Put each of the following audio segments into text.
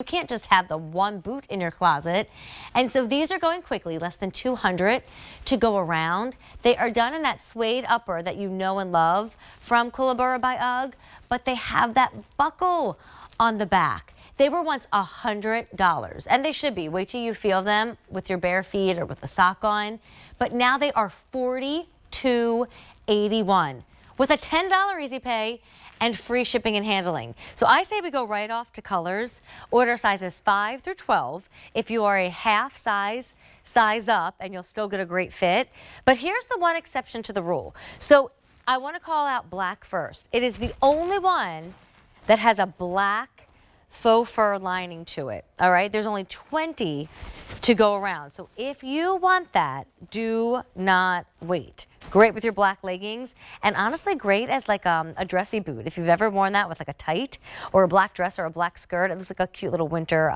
can't just have the one boot in your closet. And so these are going quickly, less than 200 to go around. They are done in that suede upper that you know and love from Koolaburra by UGG, but they have that buckle on the back. They were once $100, and they should be. Wait till you feel them with your bare feet or with a sock on. But now they are $42.81 with a $10 easy pay and free shipping and handling. So I say we go right off to colors. Order sizes 5 through 12. If you are a half size up, and you'll still get a great fit. But here's the one exception to the rule. So I want to call out black first. It is the only one that has a black faux fur lining to it. All right, there's only 20 to go around. So if you want that, do not wait. Great with your black leggings, and honestly great as like a dressy boot. If you've ever worn that with like a tight or a black dress or a black skirt, it looks like a cute little winter,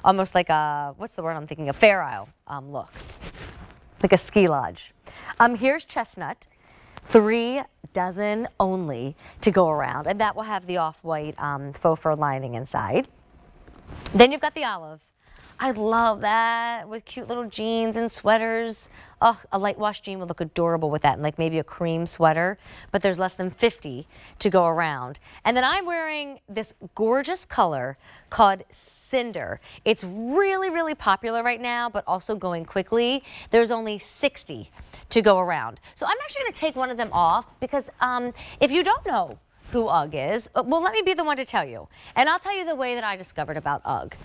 almost like a, what's the word I'm thinking of, Fair Isle look, like a ski lodge. Here's chestnut. 3 dozen only to go around, and that will have the off-white faux fur lining inside. Then you've got the olive. I love that with cute little jeans and sweaters. Oh, a light wash jean would look adorable with that, and like maybe a cream sweater, but there's less than 50 to go around. And then I'm wearing this gorgeous color called Cinder. It's really, really popular right now, but also going quickly. There's only 60 to go around. So I'm actually gonna take one of them off because if you don't know who UGG is, well, let me be the one to tell you. And I'll tell you the way that I discovered about UGG.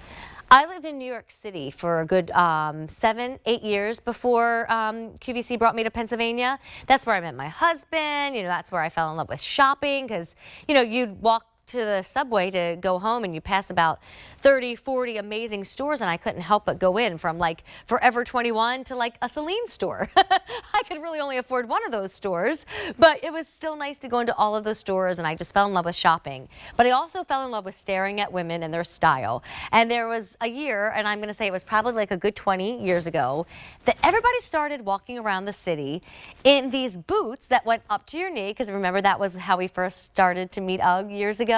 I lived in New York City for a good 7, 8 years before QVC brought me to Pennsylvania. That's where I met my husband. You know, that's where I fell in love with shopping because, you know, you'd walk to the subway to go home and you pass about 30, 40 amazing stores, and I couldn't help but go in, from like Forever 21 to like a Celine store. I could really only afford one of those stores, but it was still nice to go into all of those stores, and I just fell in love with shopping. But I also fell in love with staring at women and their style. And there was a year, and I'm going to say it was probably like a good 20 years ago, that everybody started walking around the city in these boots that went up to your knee, because remember that was how we first started to meet UGG years ago.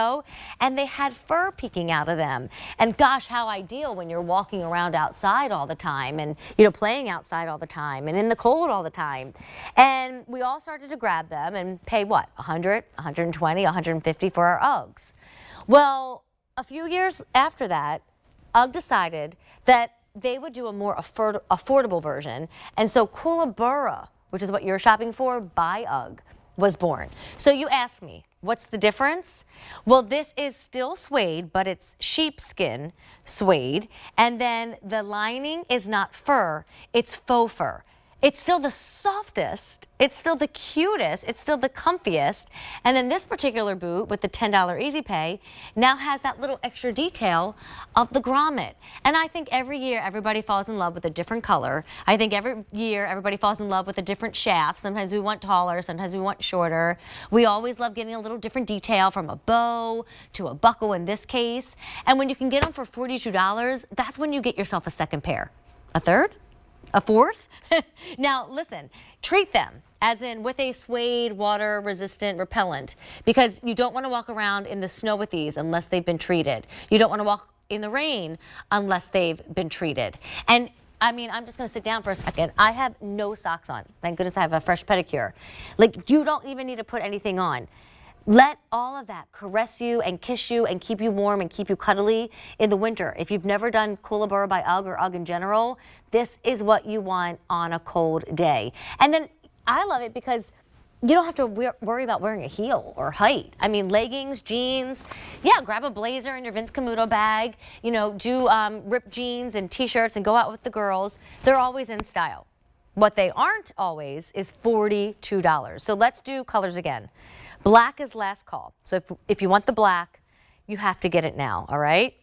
And they had fur peeking out of them. And gosh, how ideal when you're walking around outside all the time and, you know, playing outside all the time and in the cold all the time. And we all started to grab them and pay what, 100, 120, 150 for our Uggs. Well, a few years after that, UGG decided that they would do a more affordable version. And so Koolaburra, which is what you're shopping for, by UGG, was born. So you ask me, what's the difference? Well, this is still suede, but it's sheepskin suede. And then the lining is not fur, it's faux fur. It's still the softest, it's still the cutest, it's still the comfiest. And then this particular boot with the $10 easy pay now has that little extra detail of the grommet. And I think every year everybody falls in love with a different color. I think every year everybody falls in love with a different shaft. Sometimes we want taller, sometimes we want shorter. We always love getting a little different detail, from a bow to a buckle in this case. And when you can get them for $42, that's when you get yourself a second pair. A third? A fourth? Now listen, treat them as in with a suede water resistant repellent, because you don't want to walk around in the snow with these unless they've been treated. You don't want to walk in the rain unless they've been treated. And I mean, I'm just going to sit down for a second. I have no socks on. Thank goodness I have a fresh pedicure. Like, you don't even need to put anything on. Let all of that caress you and kiss you and keep you warm and keep you cuddly in the winter. If you've never done Koolaburra by UGG or UGG in general, this is what you want on a cold day. And then I love it because you don't have to worry about wearing a heel or height. I mean, leggings, jeans, yeah, grab a blazer in your Vince Camuto bag, you know, do ripped jeans and t-shirts and go out with the girls. They're always in style. What they aren't always is $42. So let's do colors again. Black is last call. So if you want the black, you have to get it now, all right?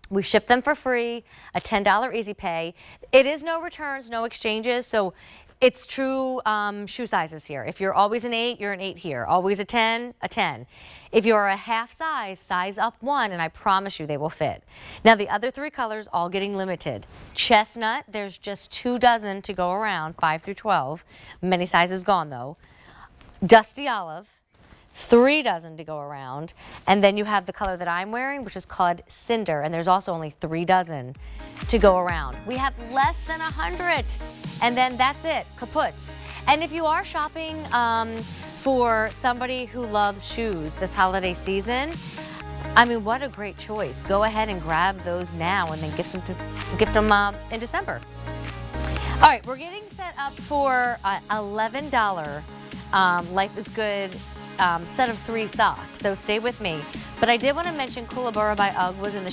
We ship them for free, a $10 easy pay. It is no returns, no exchanges, so it's true shoe sizes here. If you're always an 8, you're an 8 here. Always a 10, a 10. If you're a half size, size up 1, and I promise you they will fit. Now the other 3 colors, all getting limited. Chestnut, there's just 2 dozen to go around, 5 through 12. Many sizes gone though. Dusty olive, 3 dozen to go around. And then you have the color that I'm wearing, which is called Cinder, and there's also only 3 dozen to go around. We have less than 100, and then that's it, kaputs. And if you are shopping for somebody who loves shoes this holiday season, I mean, what a great choice. Go ahead and grab those now and then gift them in December. All right, we're getting set up for $11 Life is Good set of 3 socks, so stay with me. But I did want to mention Koolaburra by UGG was in the